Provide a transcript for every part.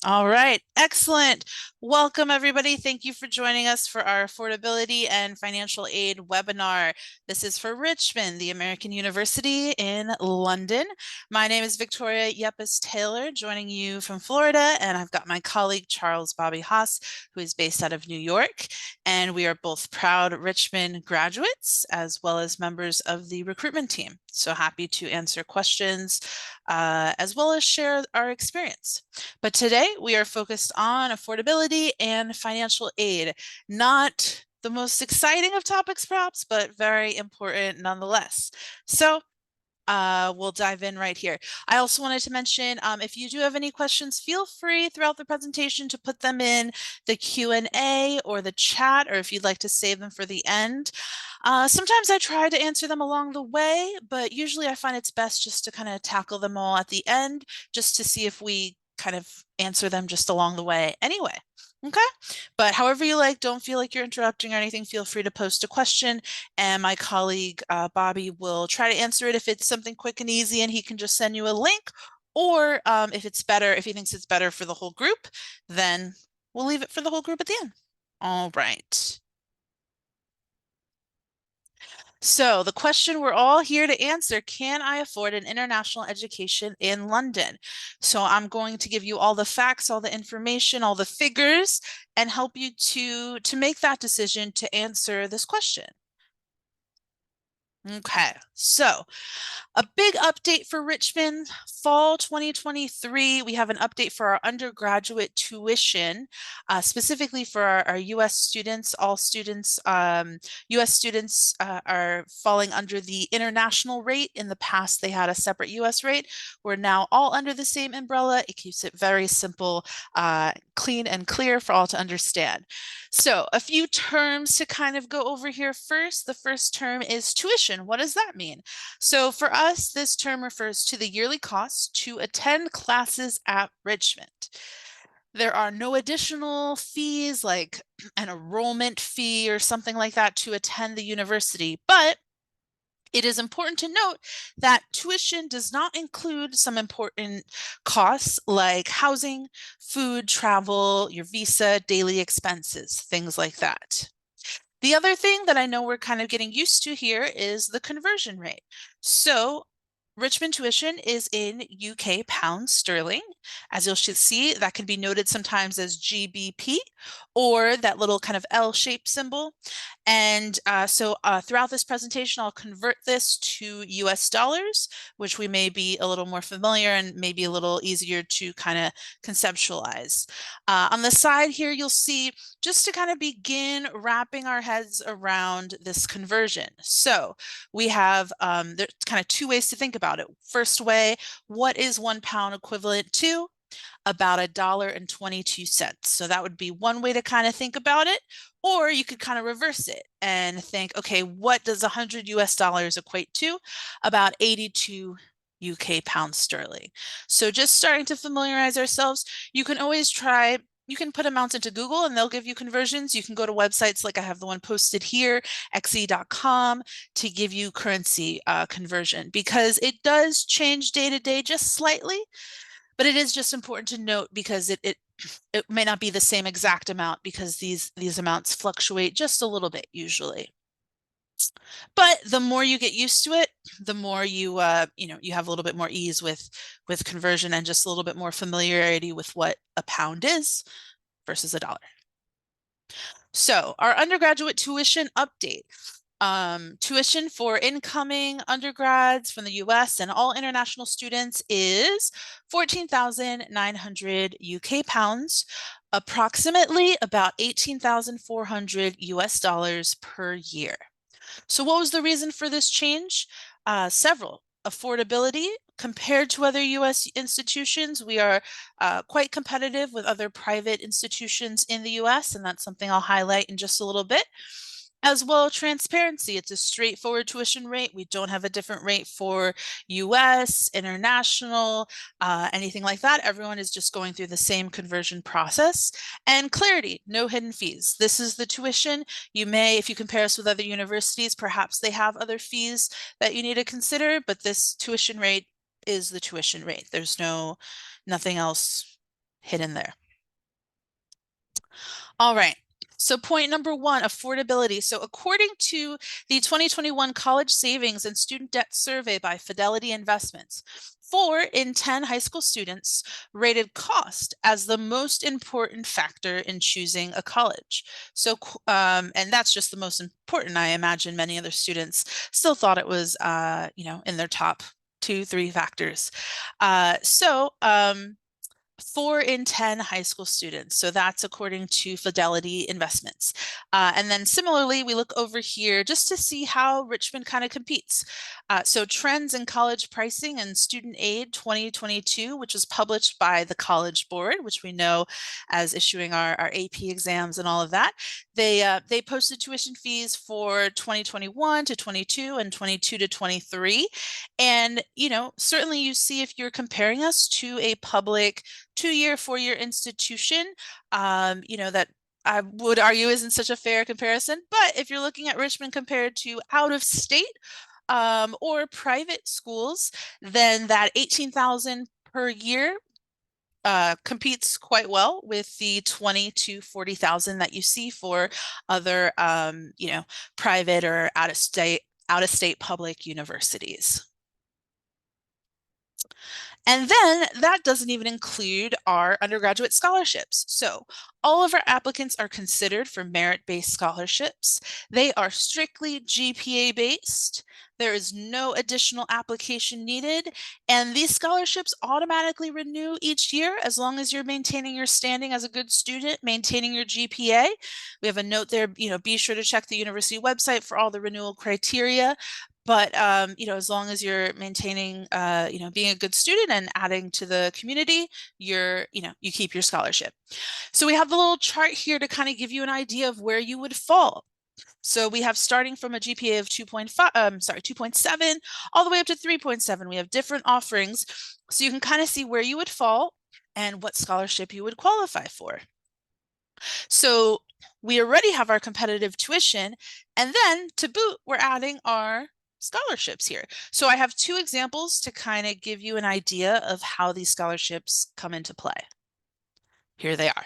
All right, excellent. Welcome, everybody. Thank you for joining us for our affordability and financial aid webinar. This is for Richmond, the American University in London. My name is Victoria Yepes Taylor, joining you from Florida, and I've got my colleague Charles Bobby Haas, who is based out of New York. And we are both proud Richmond graduates, as well as members of the recruitment team. So happy to answer questions, as well as share our experience. But today we are focused on affordability and financial aid. Not the most exciting of topics, perhaps, but very important nonetheless. So we'll dive in right here. I also wanted to mention, if you do have any questions, feel free throughout the presentation to put them in the Q&A or the chat, or if you'd like to save them for the end. Sometimes I try to answer them along the way, but usually I find it's best just to kind of tackle them all at the end, just to see if we kind of answer them just along the way anyway. Okay, but however you like, don't feel like you're interrupting or anything. Feel free to post a question, and my colleague Bobby will try to answer it if it's something quick and easy, and he can just send you a link. Or if it's better, if he thinks it's better for the whole group, then we'll leave it for the whole group at the end. All right. So the question we're all here to answer, can I afford an international education in London? So I'm going to give you all the facts, all the information, all the figures, and help you to make that decision to answer this question. Okay, so a big update for Richmond, fall 2023. We have an update for our undergraduate tuition, specifically for our US students. All students, US students are falling under the international rate. In the past, they had a separate US rate. We're now all under the same umbrella. It keeps it very simple, clean and clear for all to understand. So a few terms to kind of go over here first. The first term is tuition. What does that mean? So for us, this term refers to the yearly cost to attend classes at Richmond. There are no additional fees like an enrollment fee or something like that to attend the university, but it is important to note that tuition does not include some important costs like housing, food, travel, your visa, daily expenses, things like that. The other thing that I know we're kind of getting used to here is the conversion rate. So Richmond tuition is in UK pounds sterling. As you'll see, that can be noted sometimes as GBP or that little kind of L-shaped symbol. And throughout this presentation, I'll convert this to US dollars, which we may be a little more familiar and maybe a little easier to kind of conceptualize. On the side here, you'll see just to kind of begin wrapping our heads around this conversion. So we have there's kind of two ways to think about it. First way, what is £1 equivalent to? About $1.22. So that would be one way to kind of think about it. Or you could kind of reverse it and think, okay, what does 100 US dollars equate to? About 82 UK pounds sterling. So just starting to familiarize ourselves, you can always try. You can put amounts into Google and they'll give you conversions. You can go to websites like I have the one posted here, xe.com, to give you currency conversion because it does change day to day just slightly, but it is just important to note because it may not be the same exact amount because these amounts fluctuate just a little bit usually. But the more you get used to it, the more you you have a little bit more ease with conversion and just a little bit more familiarity with what a pound is versus a dollar. So our undergraduate tuition update. Tuition for incoming undergrads from the US and all international students is 14,900 UK pounds, approximately about 18,400 US dollars per year. So what was the reason for this change? Several. Affordability. Compared to other US institutions, we are quite competitive with other private institutions in the US, and that's something I'll highlight in just a little bit. As well, transparency. It's a straightforward tuition rate. We don't have a different rate for US, international, anything like that. Everyone is just going through the same conversion process. And clarity, no hidden fees. This is the tuition. You may, if you compare us with other universities, perhaps they have other fees that you need to consider, but this tuition rate is the tuition rate. There's nothing else hidden there. All right. So point number one, affordability. So according to the 2021 College Savings and Student Debt Survey by Fidelity Investments, 4 in 10 high school students rated cost as the most important factor in choosing a college. So, and that's just the most important. I imagine many other students still thought it was, in their top 2, 3 factors. 4 in 10 high school students. So that's according to Fidelity Investments. And then similarly, we look over here just to see how Richmond kind of competes. So trends in college pricing and student aid 2022, which was published by the College Board, which we know as issuing our AP exams and all of that. They posted tuition fees for 2021 to 22 and 22 to 23. And, certainly you see if you're comparing us to a public 2-year, 4-year institution, that I would argue isn't such a fair comparison. But if you're looking at Richmond compared to out of state or private schools, then that $18,000 per year competes quite well with the $20,000 to $40,000 that you see for other, private or out of state public universities. And then that doesn't even include our undergraduate scholarships. So all of our applicants are considered for merit-based scholarships. They are strictly GPA-based. There is no additional application needed. And these scholarships automatically renew each year as long as you're maintaining your standing as a good student, maintaining your GPA. We have a note there, be sure to check the university website for all the renewal criteria. But, as long as you're maintaining, being a good student and adding to the community, you keep your scholarship. So we have the little chart here to kind of give you an idea of where you would fall. So we have starting from a GPA of 2.7 all the way up to 3.7. We have different offerings. So you can kind of see where you would fall and what scholarship you would qualify for. So we already have our competitive tuition, and then to boot, we're adding our scholarships here. So I have 2 examples to kind of give you an idea of how these scholarships come into play. Here they are.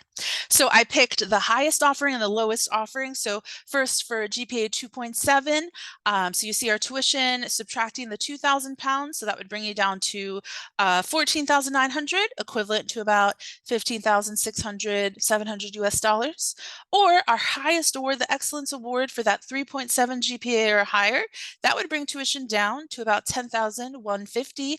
So I picked the highest offering and the lowest offering. So first for GPA 2.7, so you see our tuition subtracting the £2,000. So that would bring you down to 14,900, equivalent to about 15,600, 700 US dollars. Or our highest award, the Excellence Award for that 3.7 GPA or higher, that would bring tuition down to about 10,150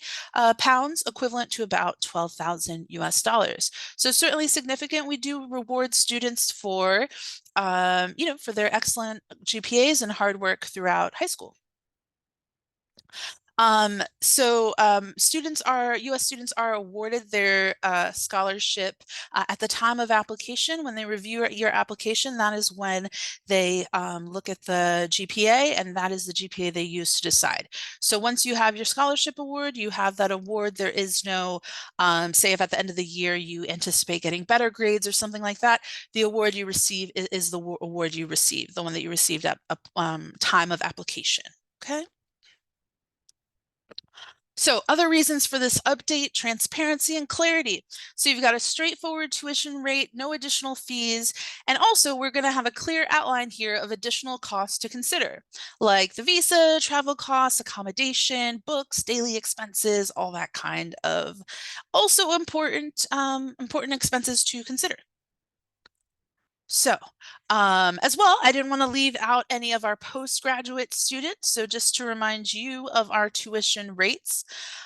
pounds, equivalent to about 12,000 US dollars. So certainly significant. We do reward students for, for their excellent GPAs and hard work throughout high school. U.S. students are awarded their scholarship at the time of application. When they review your application, that is when they look at the GPA, and that is the GPA they use to decide. So once you have your scholarship award, you have that award. There is no, say if at the end of the year you anticipate getting better grades or something like that, the award you receive is the award you receive, the one that you received at time of application. Okay. So other reasons for this update, transparency and clarity. So you've got a straightforward tuition rate, no additional fees, and also we're going to have a clear outline here of additional costs to consider, like the visa, travel costs, accommodation, books, daily expenses, all that kind of also important expenses to consider. So as well, I didn't want to leave out any of our postgraduate students. So just to remind you of our tuition rates,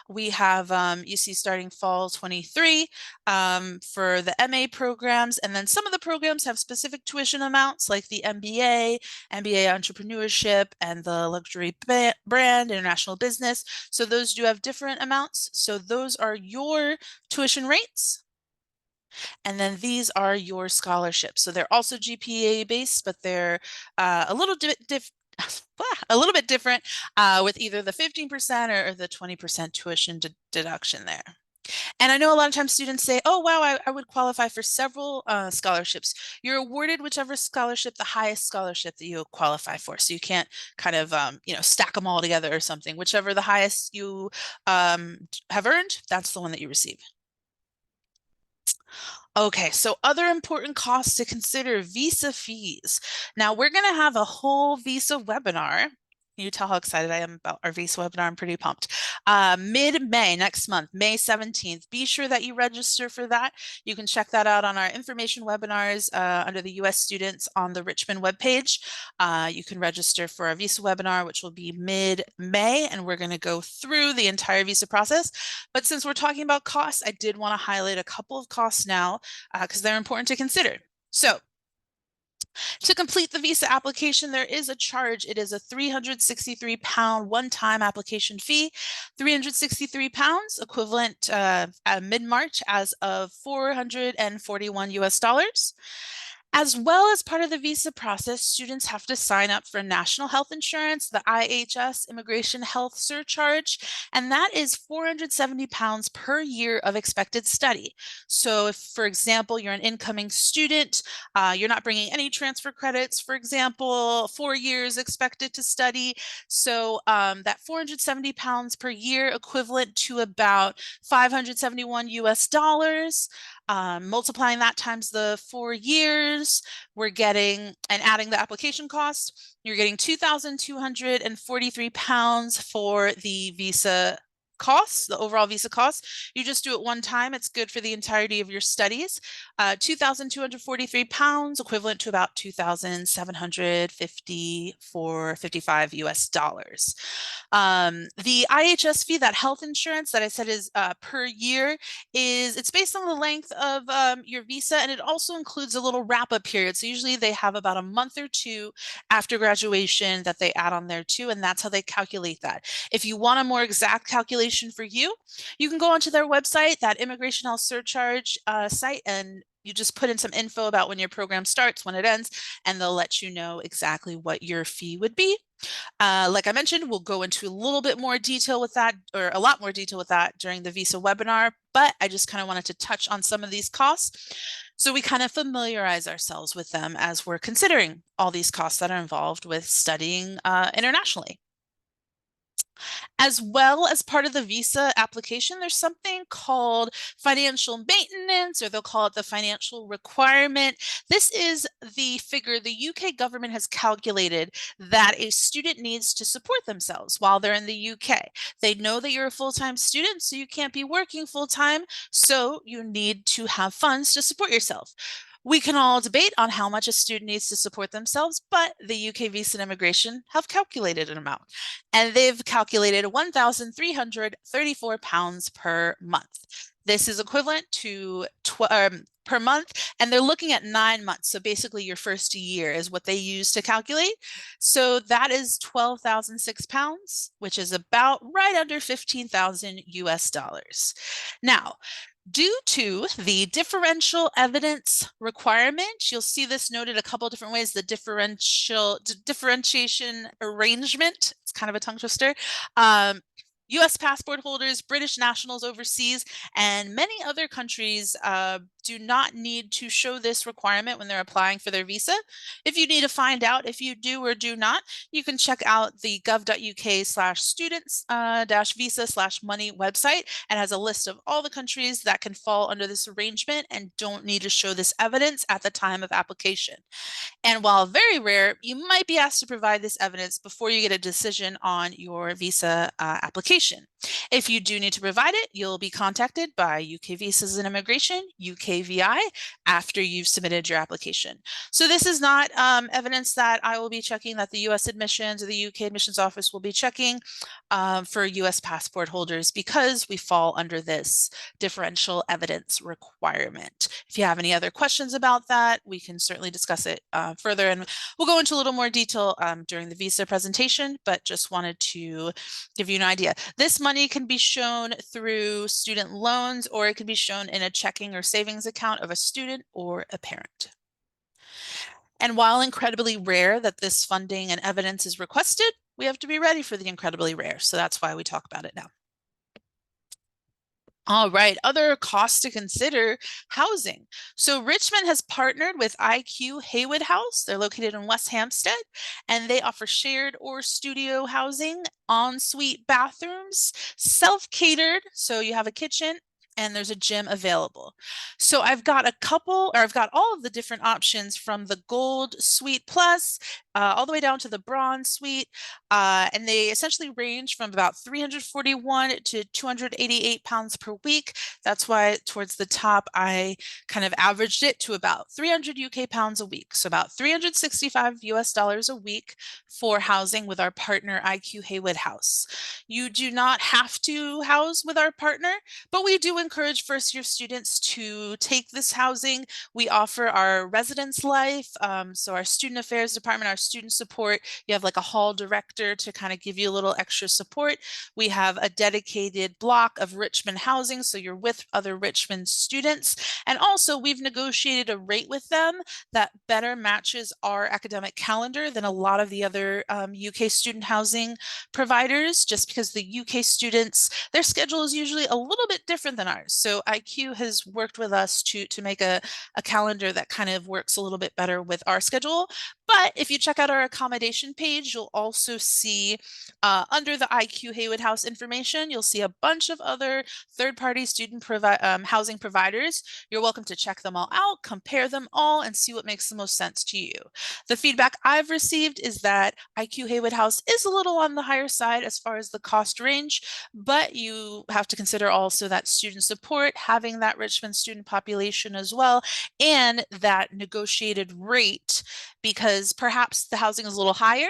we have, you see starting fall 23 for the MA programs. And then some of the programs have specific tuition amounts like the MBA, MBA Entrepreneurship, and the Luxury Brand International Business. So those do have different amounts. So those are your tuition rates. And then these are your scholarships. So they're also GPA based, but they're a little bit different with either the 15% or the 20% tuition deduction there. And I know a lot of times students say, oh, wow, I would qualify for several scholarships. You're awarded whichever scholarship, the highest scholarship that you qualify for. So you can't kind of, stack them all together or something. Whichever the highest you have earned, that's the one that you receive. Okay, so other important costs to consider: visa fees. Now, we're going to have a whole visa webinar. You tell how excited I am about our visa webinar. I'm pretty pumped. Mid-May, next month, May 17th. Be sure that you register for that. You can check that out on our information webinars under the US students on the Richmond webpage. You can register for our visa webinar, which will be mid-May, and we're going to go through the entire visa process. But since we're talking about costs, I did want to highlight a couple of costs now because they're important to consider. So to complete the visa application, there is a charge. It is a £363 one-time application fee, £363 equivalent at mid-March as of 441 US dollars. As well as part of the visa process, students have to sign up for national health insurance, the IHS Immigration Health Surcharge, and that is £470 per year of expected study. So if, for example, you're an incoming student, you're not bringing any transfer credits, for example, 4 years expected to study. So that £470 per year equivalent to about 571 US dollars. Multiplying that times the 4 years, we're getting, and adding the application cost, you're getting £2,243 for the visa costs, the overall visa costs. You just do it one time. It's good for the entirety of your studies. £2,243, equivalent to about 2,754.55 US dollars. The IHS fee, that health insurance that I said is per year, it's based on the length of your visa, and it also includes a little wrap-up period. So usually they have about a month or two after graduation that they add on there too, and that's how they calculate that. If you want a more exact calculation for you, you can go onto their website, that Immigration Health Surcharge site, and you just put in some info about when your program starts, when it ends, and they'll let you know exactly what your fee would be. Like I mentioned, we'll go into a little bit more detail with that, or a lot more detail with that during the visa webinar, but I just kind of wanted to touch on some of these costs so we kind of familiarize ourselves with them as we're considering all these costs that are involved with studying internationally. As well as part of the visa application, there's something called financial maintenance, or they'll call it the financial requirement. This is the figure the UK government has calculated that a student needs to support themselves while they're in the UK. They know that you're a full-time student, so you can't be working full-time, so you need to have funds to support yourself. We can all debate on how much a student needs to support themselves, but the UK Visa and Immigration have calculated an amount, and they've calculated £1,334 per month. This is equivalent to per month, and they're looking at 9 months. So basically your first year is what they use to calculate. So that is £12,006, which is about right under 15,000 US dollars. Now, due to the differential evidence requirement, you'll see this noted a couple different ways: the differentiation arrangement, it's kind of a tongue twister. US passport holders, British nationals overseas, and many other countries do not need to show this requirement when they're applying for their visa. If you need to find out if you do or do not, you can check out the gov.uk/students-visa/money website. It has a list of all the countries that can fall under this arrangement and don't need to show this evidence at the time of application. And while very rare, you might be asked to provide this evidence before you get a decision on your visa application. If you do need to provide it, you'll be contacted by UK Visas and Immigration, UKVI, after you've submitted your application. So this is not evidence that I will be checking, that the US admissions or the UK admissions office will be checking for US passport holders, because we fall under this differential evidence requirement. If you have any other questions about that, we can certainly discuss it further, and we'll go into a little more detail during the visa presentation, but just wanted to give you an idea. This money can be shown through student loans, or it can be shown in a checking or savings account of a student or a parent. And while incredibly rare that this funding and evidence is requested, we have to be ready for the incredibly rare. So that's why we talk about it now. All right, other costs to consider: housing. So Richmond has partnered with IQ Haywood House. They're located in West Hampstead, and they offer shared or studio housing, ensuite bathrooms, self-catered, so you have a kitchen, and there's a gym available. So I've got all of the different options from the Gold Suite Plus all the way down to the Bronze Suite. And they essentially range from about 341 to 288 pounds per week. That's why towards the top, I kind of averaged it to about 300 UK pounds a week. So about 365 US dollars a week for housing with our partner, IQ Haywood House. You do not have to house with our partner, but we do encourage first-year students to take this housing. We offer our residence life, so our student affairs department, our student support. You have like a hall director to kind of give you a little extra support. We have a dedicated block of Richmond housing, so you're with other Richmond students. And also, we've negotiated a rate with them that better matches our academic calendar than a lot of the other UK student housing providers, just because the UK students, their schedule is usually a little bit different than ours. So IQ has worked with us to make a calendar that kind of works a little bit better with our schedule. But if you check out our accommodation page, you'll also see under the IQ Haywood House information, you'll see a bunch of other third-party student housing providers. You're welcome to check them all out, compare them all, and see what makes the most sense to you. The feedback I've received is that IQ Haywood House is a little on the higher side as far as the cost range, but you have to consider also that student support, having that Richmond student population as well, and that negotiated rate, because perhaps the housing is a little higher,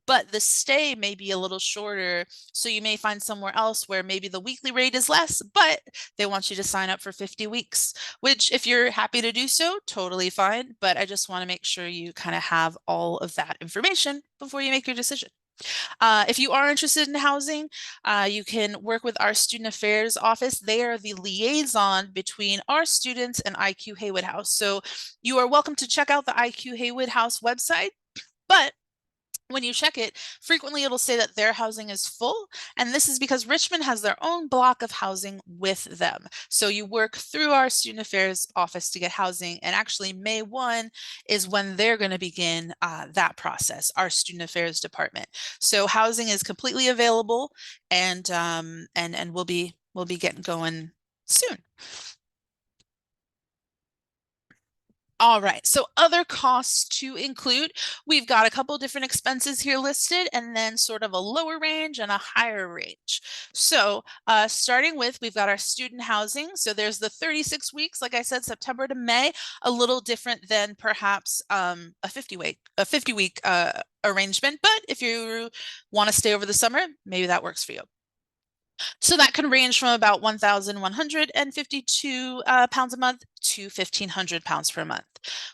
but the stay may be a little shorter. So you may find somewhere else where maybe the weekly rate is less, but they want you to sign up for 50 weeks, which if you're happy to do so, totally fine. But I just want to make sure you kind of have all of that information before you make your decision. If you are interested in housing, you can work with our Student Affairs Office. They are the liaison between our students and IQ Haywood House. So you are welcome to check out the IQ Haywood House website, but when you check it, frequently it'll say that their housing is full, and this is because Richmond has their own block of housing with them. So you work through our Student Affairs Office to get housing, and actually May 1 is when they're going to begin that process, our Student Affairs Department. So housing is completely available, and we'll be getting going soon. All right, so other costs to include, we've got a couple different expenses here listed, and then sort of a lower range and a higher range. So starting with, we've got our student housing. So there's the 36 weeks, like I said, September to May, a little different than perhaps a 50-week arrangement. But if you want to stay over the summer, maybe that works for you. So that can range from about 1,152 pounds a month to 1,500 pounds per month.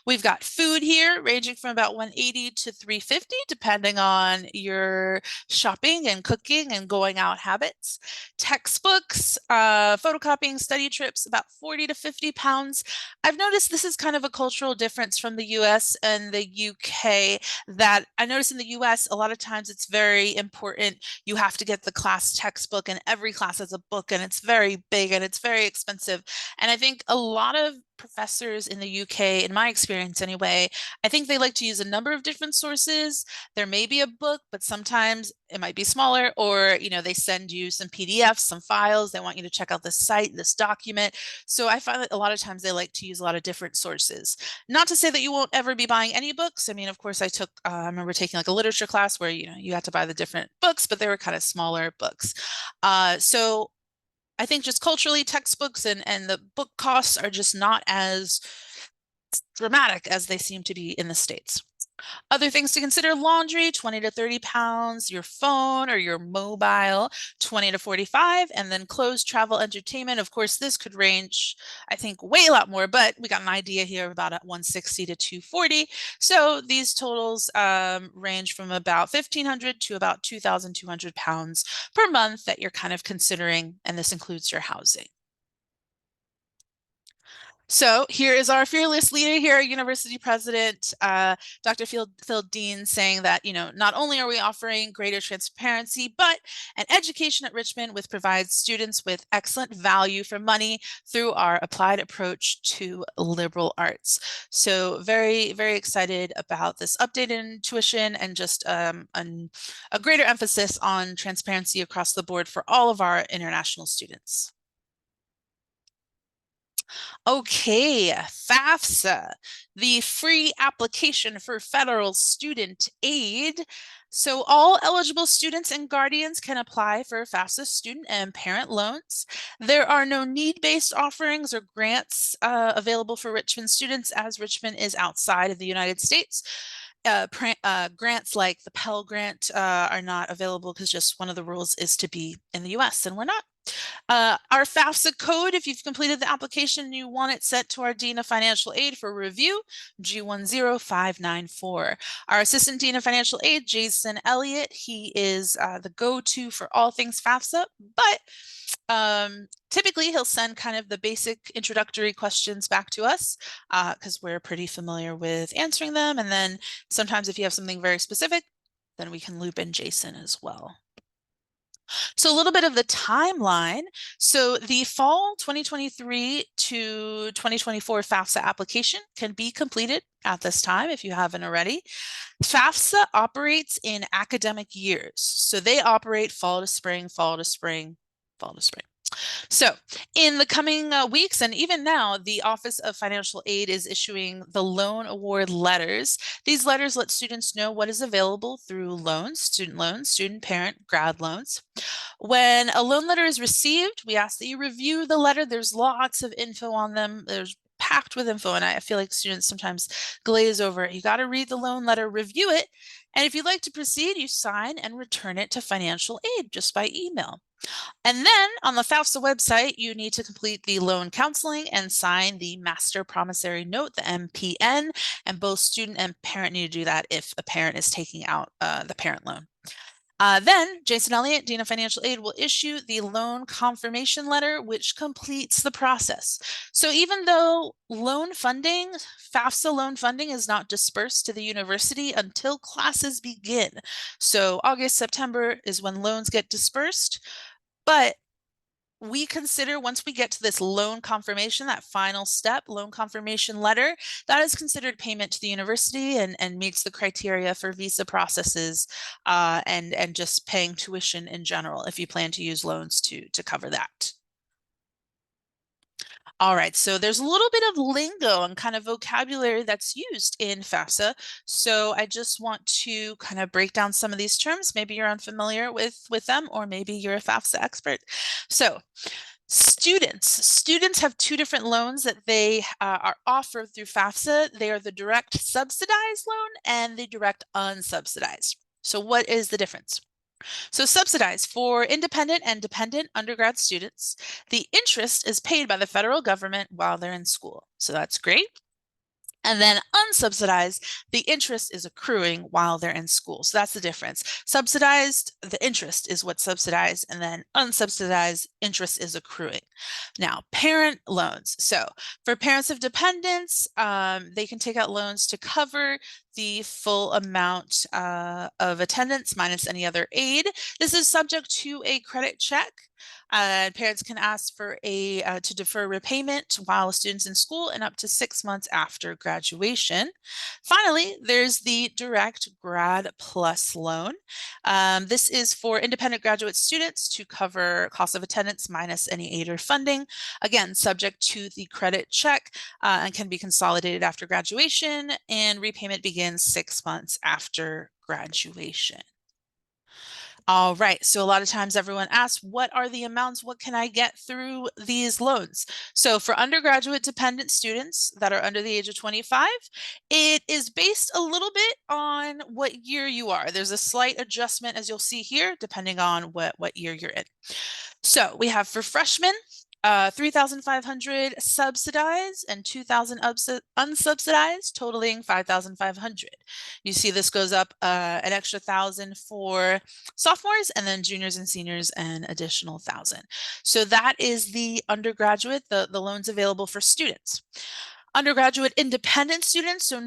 We've got food here ranging from about 180 to 350, depending on your shopping and cooking and going out habits. Textbooks, photocopying, study trips, about 40 to 50 pounds. I've noticed this is kind of a cultural difference from the US and the UK, that I notice in the US, a lot of times it's very important. You have to get the class textbook, and every class has a book, and it's very big and it's very expensive. And I think a lot of professors in the UK, in my experience anyway, I think they like to use a number of different sources. There may be a book, but sometimes it might be smaller, or they send you some PDFs, some files. They want you to check out this site, this document. So I find that a lot of times they like to use a lot of different sources. Not to say that you won't ever be buying any books. I mean, of course, I remember taking like a literature class where you had to buy the different books, but they were kind of smaller books. So I think just culturally, textbooks and the book costs are just not as dramatic as they seem to be in the States. Other things to consider: laundry, 20 to 30 pounds, your phone or your mobile, 20 to 45, and then clothes, travel, entertainment. Of course, this could range, I think, way a lot more, but we got an idea here of about 160 to 240. So these totals range from about 1,500 to about 2,200 pounds per month that you're kind of considering, and this includes your housing. So here is our fearless leader here, University President, Dr. Phil Dean, saying that, not only are we offering greater transparency, but an education at Richmond which provides students with excellent value for money through our applied approach to liberal arts. So very, very excited about this update in tuition, and just a greater emphasis on transparency across the board for all of our international students. Okay, FAFSA, the free application for federal student aid. So all eligible students and guardians can apply for FAFSA student and parent loans. There are no need-based offerings or grants available for Richmond students, as Richmond is outside of the United States. Grants like the Pell Grant are not available because just one of the rules is to be in the US, and we're not. Our FAFSA code, if you've completed the application and you want it sent to our Dean of Financial Aid for review, G10594. Our Assistant Dean of Financial Aid, Jason Elliott, he is the go-to for all things FAFSA, but typically he'll send kind of the basic introductory questions back to us because we're pretty familiar with answering them. And then sometimes if you have something very specific, then we can loop in Jason as well. So a little bit of the timeline. So the fall 2023 to 2024 FAFSA application can be completed at this time if you haven't already. FAFSA operates in academic years. So they operate fall to spring, fall to spring, fall to spring. So in the coming weeks, and even now, the Office of Financial Aid is issuing the loan award letters. These letters let students know what is available through loans, student parent, grad loans. When a loan letter is received, we ask that you review the letter. There's lots of info on them. There's packed with info, and I feel like students sometimes glaze over it. You got to read the loan letter, review it, and if you'd like to proceed, you sign and return it to financial aid just by email. And then on the FAFSA website, you need to complete the loan counseling and sign the master promissory note, the MPN, and both student and parent need to do that if a parent is taking out the parent loan. Then Jason Elliott, Dean of Financial Aid, will issue the loan confirmation letter, which completes the process. So even though loan funding, FAFSA loan funding is not dispersed to the university until classes begin. So August, September is when loans get dispersed, but we consider once we get to this loan confirmation, that final step, loan confirmation letter, that is considered payment to the university and meets the criteria for visa processes and just paying tuition in general if you plan to use loans to cover that. All right, so there's a little bit of lingo and kind of vocabulary that's used in FAFSA. So I just want to kind of break down some of these terms. Maybe you're unfamiliar with them, or maybe you're a FAFSA expert. So students have two different loans that they are offered through FAFSA. They are the direct subsidized loan and the direct unsubsidized. So what is the difference? So subsidized for independent and dependent undergrad students, the interest is paid by the federal government while they're in school. So that's great. And then unsubsidized, the interest is accruing while they're in school. So that's the difference. Subsidized, the interest is what's subsidized, and then unsubsidized, interest is accruing. Now, parent loans. So for parents of dependents, they can take out loans to cover the full amount of attendance minus any other aid. This is subject to a credit check. Parents can ask for to defer repayment while a student's in school and up to 6 months after graduation. Finally, there's the direct grad plus loan. This is for independent graduate students to cover cost of attendance minus any aid or funding. Again, subject to the credit check and can be consolidated after graduation, and repayment begins 6 months after graduation. All right, so a lot of times everyone asks, what are the amounts? What can I get through these loans? So for undergraduate dependent students that are under the age of 25, it is based a little bit on what year you are. There's a slight adjustment, as you'll see here, depending on what year you're in. So we have for freshmen, 3,500 subsidized and 2,000 unsubsidized, totaling 5,500. You see this goes up an extra 1,000 for sophomores, and then juniors and seniors an additional 1,000. So that is the undergraduate, the loans available for students. Undergraduate independent students, so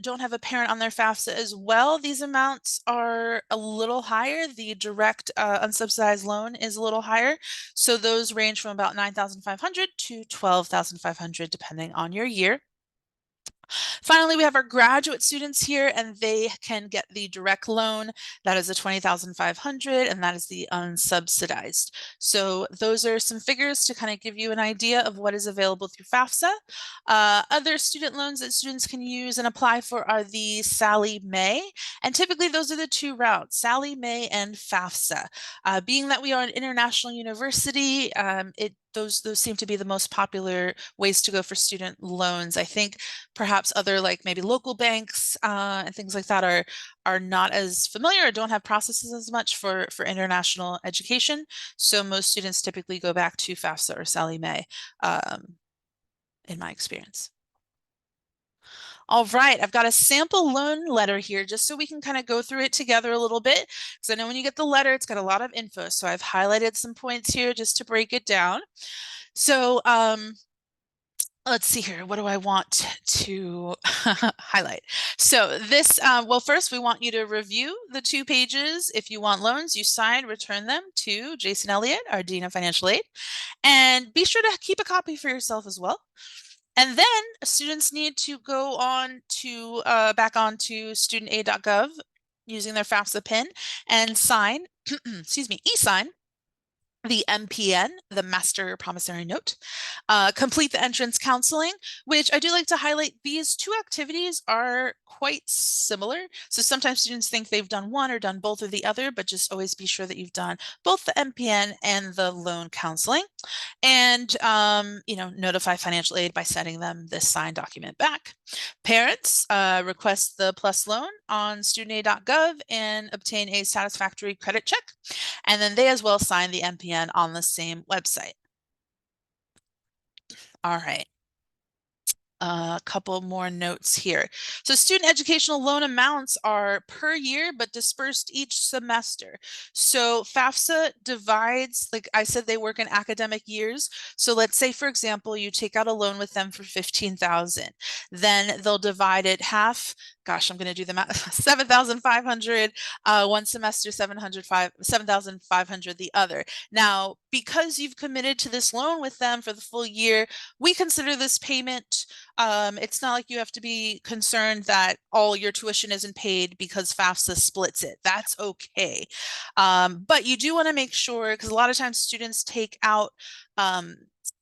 don't have a parent on their FAFSA as well, these amounts are a little higher. The direct unsubsidized loan is a little higher. So those range from about 9,500 to 12,500 depending on your year. Finally, we have our graduate students here, and they can get the direct loan. That is the $20,500, and that is the unsubsidized. So those are some figures to kind of give you an idea of what is available through FAFSA. Other student loans that students can use and apply for are the Sallie Mae, and typically those are the two routes, Sallie Mae and FAFSA. Being that we are an international university, those seem to be the most popular ways to go for student loans. I think perhaps other like maybe local banks and things like that are not as familiar or don't have processes as much for international education. So most students typically go back to FAFSA or Sallie Mae in my experience. All right, I've got a sample loan letter here just so we can kind of go through it together a little bit, because I know when you get the letter, it's got a lot of info. So I've highlighted some points here just to break it down. So let's see here. What do I want to highlight? So this, well, first we want you to review the 2 pages. If you want loans, you sign, return them to Jason Elliott, our Dean of Financial Aid, and be sure to keep a copy for yourself as well. And then students need to go on to back onto studentaid.gov using their FAFSA PIN and sign, excuse me, e-sign the MPN, the Master Promissory Note, complete the entrance counseling, which I do like to highlight. These 2 activities are quite similar. So sometimes students think they've done one or done both or the other, but just always be sure that you've done both the MPN and the loan counseling. And, notify financial aid by sending them this signed document back. Parents request the PLUS loan on studentaid.gov and obtain a satisfactory credit check. And then they as well sign the MPN on the same website. All right. A couple more notes here. So student educational loan amounts are per year, but dispersed each semester. So FAFSA divides, like I said, they work in academic years. So let's say, for example, you take out a loan with them for $15,000. Then they'll divide it half. Gosh, I'm going to do the math. 7,500 one semester, 7,500 the other. Now, because you've committed to this loan with them for the full year, we consider this payment. It's not like you have to be concerned that all your tuition isn't paid because FAFSA splits it. That's okay. But you do want to make sure, because a lot of times students take out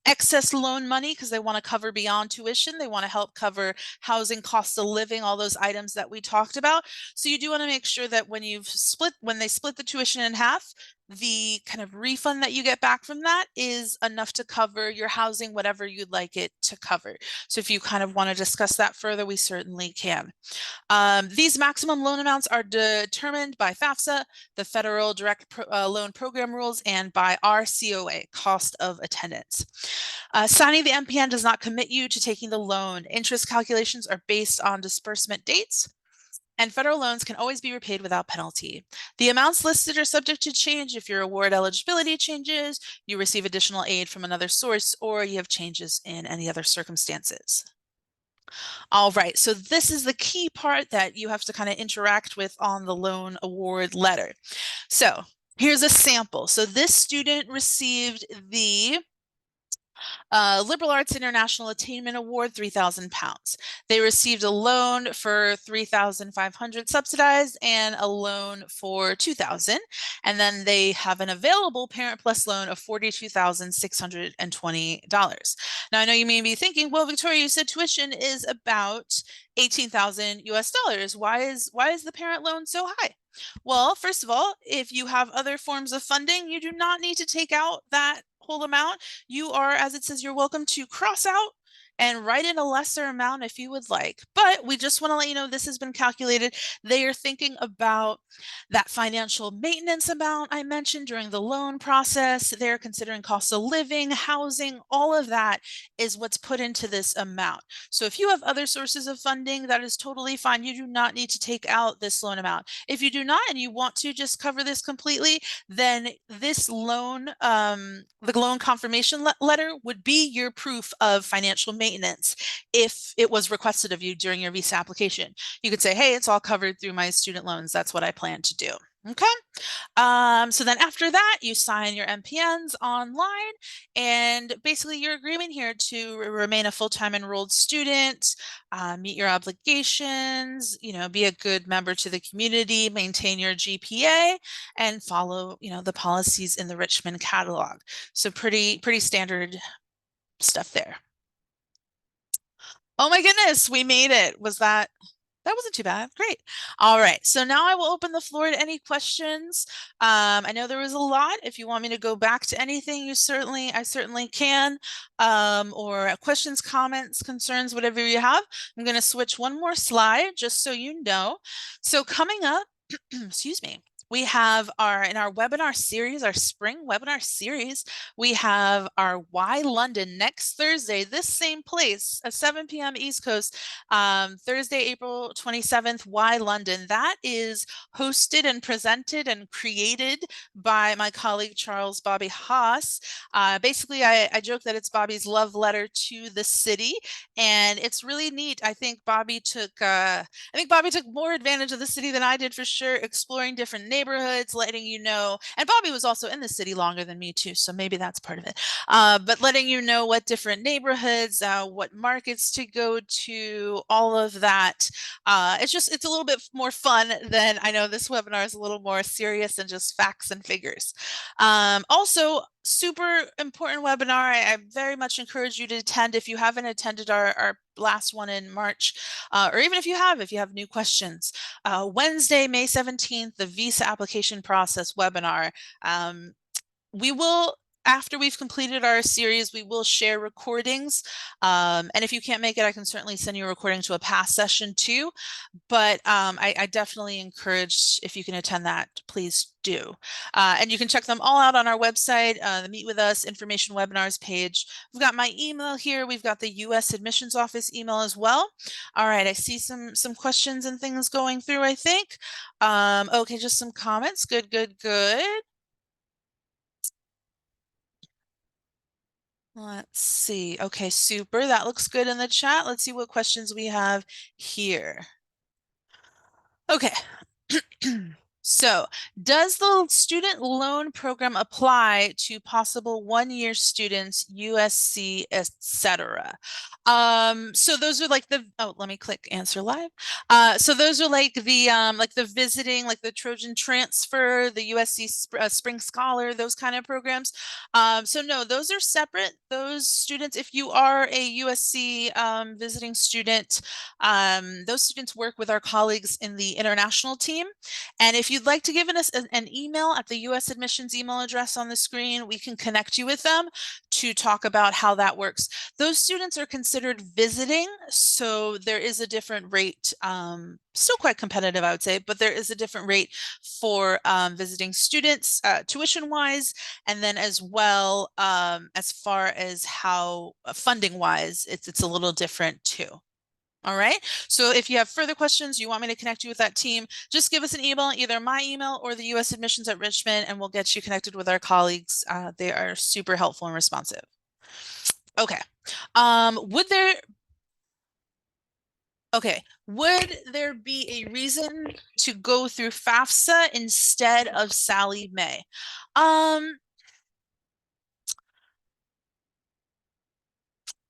excess loan money because they want to cover beyond tuition. They want to help cover housing, cost of living, all those items that we talked about. So you do want to make sure that when they split the tuition in half, the kind of refund that you get back from that is enough to cover your housing, whatever you'd like it to cover. So if you kind of want to discuss that further, we certainly can. These maximum loan amounts are determined by FAFSA, the Federal Direct Loan Program rules, and by our COA, cost of attendance. Signing the MPN does not commit you to taking the loan. Interest calculations are based on disbursement dates, and federal loans can always be repaid without penalty. The amounts listed are subject to change if your award eligibility changes, you receive additional aid from another source, or you have changes in any other circumstances. All right, so this is the key part that you have to kind of interact with on the loan award letter. So here's a sample. So this student received the Liberal Arts International Attainment Award, £3,000. They received a loan for $3,500 subsidized and a loan for $2,000. And then they have an available Parent Plus loan of $42,620. Now, I know you may be thinking, well, Victoria, you said tuition is about 18,000 US dollars. Why is the parent loan so high? Well, first of all, if you have other forms of funding, you do not need to take out that whole amount. You are, as it says, you're welcome to cross out and write in a lesser amount if you would like. But we just want to let you know this has been calculated. They are thinking about that financial maintenance amount I mentioned during the loan process. They're considering cost of living, housing, all of that is what's put into this amount. So if you have other sources of funding, that is totally fine. You do not need to take out this loan amount. If you do not and you want to just cover this completely, then this loan, the loan confirmation letter would be your proof of financial maintenance if it was requested of you during your visa application. You could say, hey, it's all covered through my student loans. That's what I plan to do. Okay. So then after that, you sign your MPNs online, and basically your agreement here to remain a full-time enrolled student, meet your obligations, be a good member to the community, maintain your GPA, and follow, the policies in the Richmond catalog. So pretty standard stuff there. Oh my goodness, we made it. That wasn't too bad. Great. All right. So now I will open the floor to any questions. I know there was a lot. If you want me to go back to anything, I certainly can. Or questions, comments, concerns, whatever you have. I'm going to switch one more slide just so you know. So coming up, excuse me. We have in our webinar series, our spring webinar series, we have our Why London next Thursday, this same place at 7 p.m. East Coast, Thursday, April 27th, Why London. That is hosted and presented and created by my colleague, Charles Bobby Haas. Basically, I joke that it's Bobby's love letter to the city, and it's really neat. I think Bobby took more advantage of the city than I did for sure, exploring different neighborhoods, letting you know, and Bobby was also in the city longer than me too, so maybe that's part of it. But letting you know what different neighborhoods, what markets to go to, all of that. It's a little bit more fun than, I know this webinar is a little more serious than just facts and figures. Also, super important webinar. I very much encourage you to attend if you haven't attended our last one in March, or even if you have new questions. Wednesday, May 17th, the visa application process webinar. We will, after we've completed our series, we will share recordings. And if you can't make it, I can certainly send you a recording to a past session too. But I definitely encourage, if you can attend that, please do. And you can check them all out on our website, the Meet With Us information webinars page. We've got my email here. We've got the U.S. Admissions Office email as well. All right, I see some questions and things going through, I think. Okay, just some comments. Good, good, good. Let's see. Okay, super. That looks good in the chat. Let's see what questions we have here. Okay. So, does the student loan program apply to possible one-year students, USC, etc.? So those are like let me click answer live. So those are like the visiting, like the Trojan transfer, the USC Spring Scholar, those kind of programs. So no, those are separate. Those students, if you are a USC visiting student, those students work with our colleagues in the international team. And if you'd like to give us an email at the U.S. admissions email address on the screen, we can connect you with them to talk about how that works. Those students are considered visiting, so there is a different rate, still quite competitive, I would say, but there is a different rate for visiting students tuition-wise, and then as well as far as how funding-wise, it's a little different too. All right. So if you have further questions, you want me to connect you with that team, just give us an email, either my email or the U.S. Admissions at Richmond, and we'll get you connected with our colleagues. They are super helpful and responsive. Okay. Would there be a reason to go through FAFSA instead of Sallie Mae?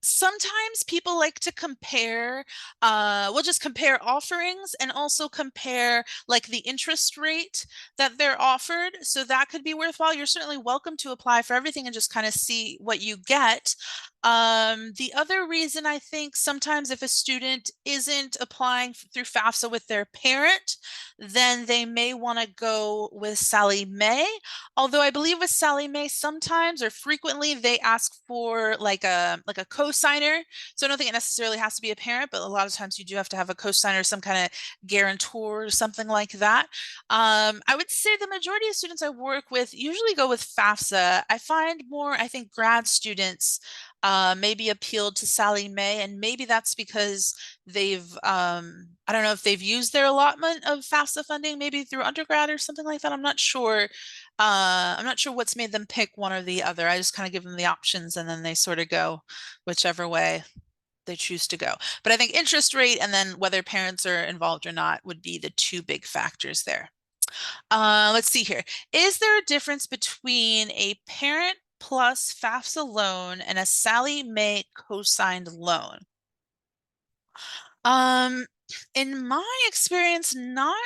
Sometimes people like to compare, we'll just compare offerings and also compare like the interest rate that they're offered. So that could be worthwhile. You're certainly welcome to apply for everything and just kind of see what you get. The other reason, I think sometimes if a student isn't applying through FAFSA with their parent, then they may want to go with Sallie Mae. Although I believe with Sallie Mae, sometimes or frequently they ask for like a co-signer. So I don't think it necessarily has to be a parent, but a lot of times you do have to have a co-signer, some kind of guarantor or something like that. I would say the majority of students I work with usually go with FAFSA. I find more, I think, grad students maybe appealed to Sallie Mae, and maybe that's because they've I don't know if they've used their allotment of FAFSA funding maybe through undergrad or something like that. I'm not sure. I'm not sure what's made them pick one or the other. I just kind of give them the options and then they sort of go whichever way they choose to go. But I think interest rate and then whether parents are involved or not would be the two big factors there. Let's see here. Is there a difference between a parent plus FAFSA loan and a Sally Mae co-signed loan? Um, in my experience, not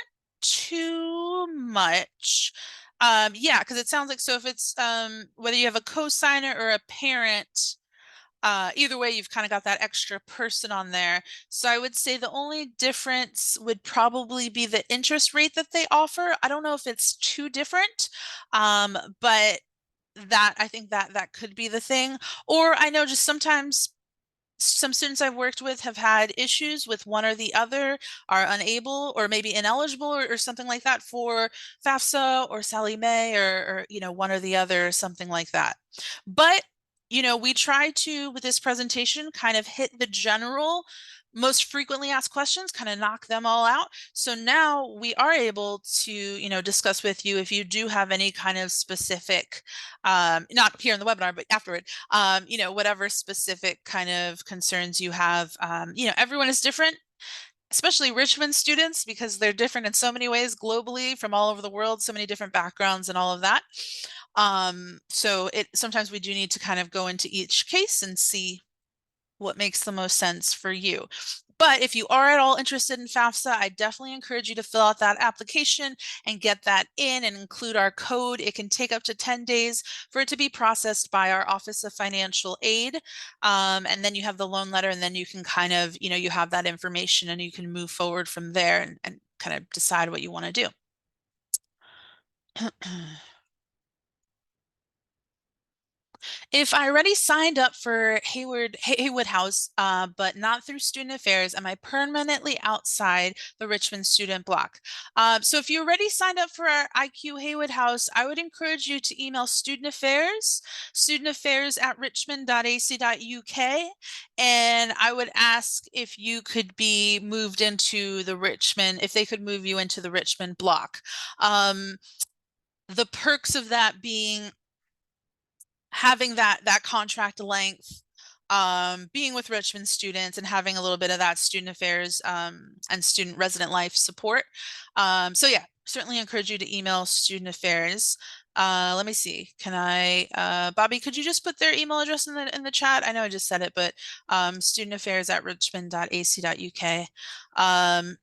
too much. Yeah, because it sounds like so if it's whether you have a co-signer or a parent, either way, you've kind of got that extra person on there. So I would say the only difference would probably be the interest rate that they offer. I don't know if it's too different, but that I think that that could be the thing. Or I know just sometimes some students I've worked with have had issues with one or the other, are unable or maybe ineligible or something like that for FAFSA or Sally Mae or one or the other or something like that. But we try to, with this presentation, kind of hit the general most frequently asked questions, kind of knock them all out. So now we are able to, discuss with you if you do have any kind of specific, not here in the webinar, but afterward, whatever specific kind of concerns you have. Everyone is different, especially Richmond students, because they're different in so many ways globally from all over the world, so many different backgrounds and all of that. So sometimes we do need to kind of go into each case and see what makes the most sense for you. But if you are at all interested in FAFSA, I definitely encourage you to fill out that application and get that in and include our code. It can take up to 10 days for it to be processed by our Office of Financial Aid. And then you have the loan letter, and then you can kind of, you have that information and you can move forward from there and kind of decide what you want to do. If I already signed up for Haywood House, but not through Student Affairs, am I permanently outside the Richmond student block? So if you already signed up for our IQ Haywood House, I would encourage you to email studentaffairs@richmond.ac.uk, and I would ask if you could be moved into the Richmond, if they could move you into the Richmond block. The perks of that being having that contract length, being with Richmond students and having a little bit of that student affairs and student resident life support. So yeah, certainly encourage you to email student affairs. Let me see. Can I, Bobby, could you just put their email address in the chat? I know I just said it, but studentaffairs@richmond.ac.uk.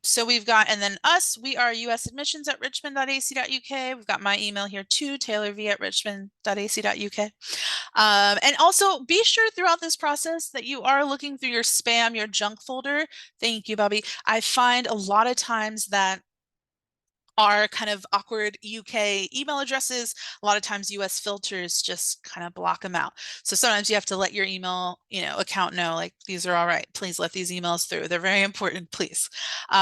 So we've got, and then us, we are US admissions at richmond.ac.uk. We've got my email here too, taylorv@richmond.ac.uk. And also be sure throughout this process that you are looking through your spam, your junk folder. Thank you, Bobby. I find a lot of times that our kind of awkward UK email addresses, a lot of times US filters just kind of block them out. So sometimes you have to let your email, account know, like, these are all right. Please let these emails through. They're very important, please.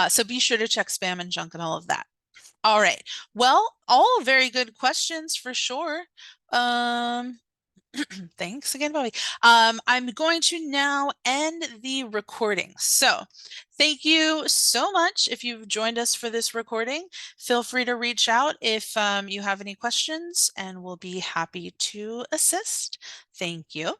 So be sure to check spam and junk and all of that. All right. Well, all very good questions for sure. Thanks again, Bobby. I'm going to now end the recording. So thank you so much. If you've joined us for this recording, feel free to reach out if you have any questions, and we'll be happy to assist. Thank you.